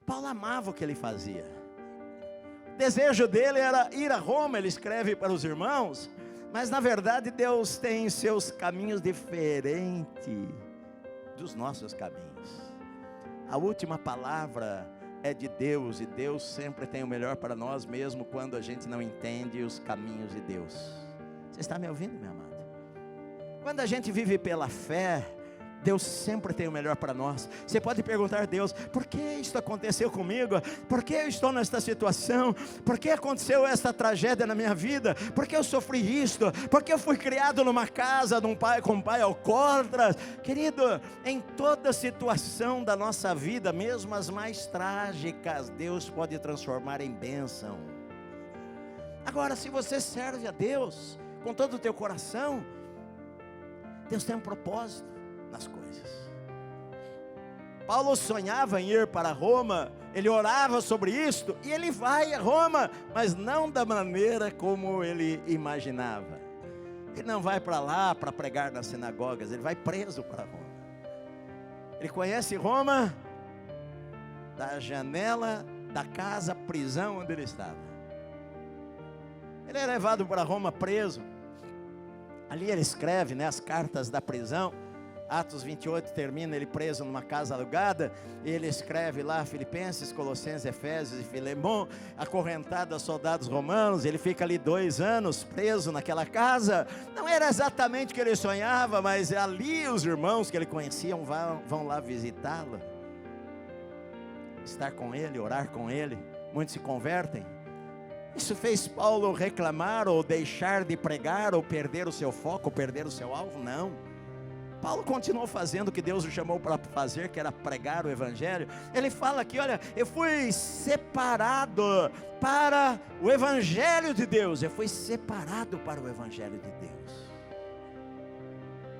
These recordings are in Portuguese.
Paulo amava o que ele fazia. O desejo dele era ir a Roma, ele escreve para os irmãos, mas na verdade Deus tem seus caminhos diferentes dos nossos caminhos. A última palavra é de Deus, e Deus sempre tem o melhor para nós, mesmo quando a gente não entende os caminhos de Deus. Você está me ouvindo, meu amado? Quando a gente vive pela fé, Deus sempre tem o melhor para nós. Você pode perguntar a Deus: por que isso aconteceu comigo? Por que eu estou nesta situação? Por que aconteceu esta tragédia na minha vida? Por que eu sofri isto? Por que eu fui criado numa casa com um pai alcoólatra? Querido, em toda situação da nossa vida, mesmo as mais trágicas, Deus pode transformar em bênção. Agora, se você serve a Deus com todo o teu coração, Deus tem um propósito nas coisas. Paulo sonhava em ir para Roma, ele orava sobre isto, e ele vai a Roma, mas não da maneira como ele imaginava. Ele não vai para lá para pregar nas sinagogas, ele vai preso para Roma. Ele conhece Roma da janela da casa prisão onde ele estava. Ele é levado para Roma preso. Ali ele escreve, as cartas da prisão. Atos 28 termina ele preso numa casa alugada. Ele escreve lá Filipenses, Colossenses, Efésios e Filemão, acorrentado a soldados romanos. Ele fica ali 2 anos preso naquela casa. Não era exatamente o que ele sonhava, mas ali os irmãos que ele conhecia vão lá visitá-lo, estar com ele, orar com ele. Muitos se convertem. Isso fez Paulo reclamar ou deixar de pregar, ou perder o seu foco, ou perder o seu alvo? Não. Paulo continuou fazendo o que Deus o chamou para fazer, que era pregar o Evangelho. Ele fala aqui: olha, eu fui separado para o Evangelho de Deus. Eu fui separado para o Evangelho de Deus.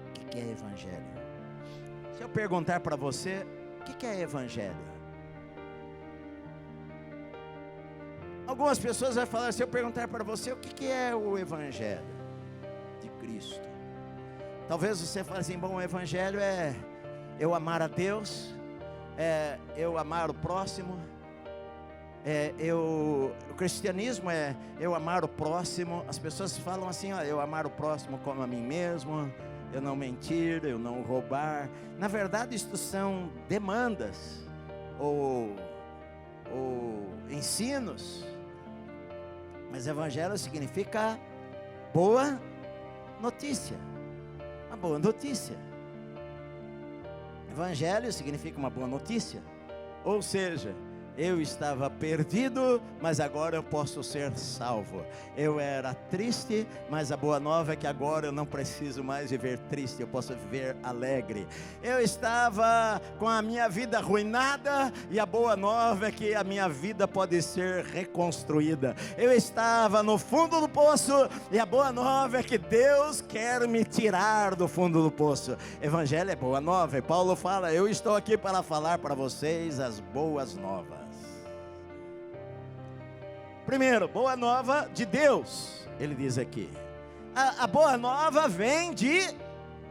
O que é Evangelho? Se eu perguntar para você, o que é Evangelho? Algumas pessoas vão falar, se eu perguntar para você, o que é o Evangelho de Cristo? Talvez você fale assim: bom, o Evangelho é eu amar a Deus, é eu amar o próximo, o cristianismo é eu amar o próximo. As pessoas falam assim: ó, eu amar o próximo como a mim mesmo, eu não mentir, eu não roubar. Na verdade, isto são demandas ou ensinos. Mas Evangelho significa boa notícia. Uma boa notícia. Evangelho significa uma boa notícia. Ou seja, eu estava perdido, mas agora eu posso ser salvo. Eu era triste, mas a boa nova é que agora eu não preciso mais viver triste, eu posso viver alegre. Eu estava com a minha vida arruinada, e a boa nova é que a minha vida pode ser reconstruída. Eu estava no fundo do poço, e a boa nova é que Deus quer me tirar do fundo do poço. Evangelho é boa nova, e Paulo fala: eu estou aqui para falar para vocês as boas novas. Primeiro, boa nova de Deus. Ele diz aqui, a boa nova vem de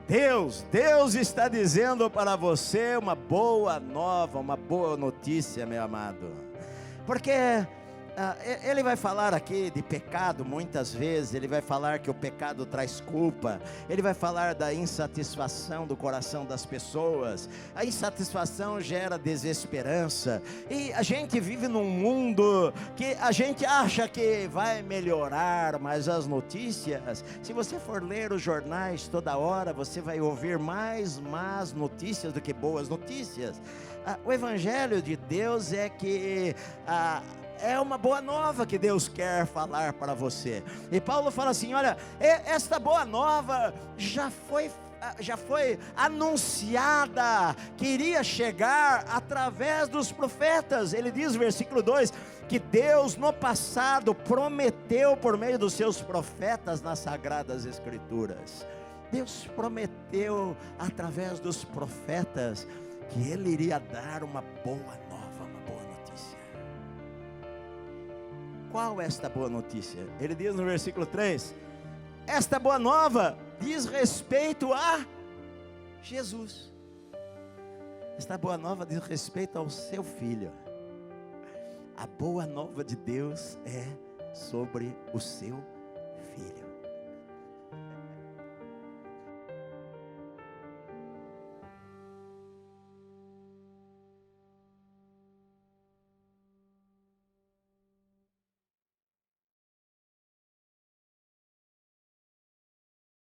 Deus. Deus está dizendo para você uma boa nova, uma boa notícia, meu amado. Porque ele vai falar aqui de pecado muitas vezes. Ele vai falar que o pecado traz culpa. Ele vai falar da insatisfação do coração das pessoas. A insatisfação gera desesperança. E a gente vive num mundo que a gente acha que vai melhorar, mas as notícias, se você for ler os jornais toda hora, você vai ouvir mais más notícias do que boas notícias. O Evangelho de Deus é que é uma boa nova que Deus quer falar para você. E Paulo fala assim: olha, esta boa nova já foi anunciada, que iria chegar através dos profetas. Ele diz no versículo 2, que Deus no passado prometeu por meio dos seus profetas nas Sagradas Escrituras. Deus prometeu através dos profetas que Ele iria dar uma boa nova, uma boa notícia. Qual é esta boa notícia? Ele diz no versículo 3, esta boa nova diz respeito a Jesus. Esta boa nova diz respeito ao seu Filho. A boa nova de Deus é sobre o seu filho.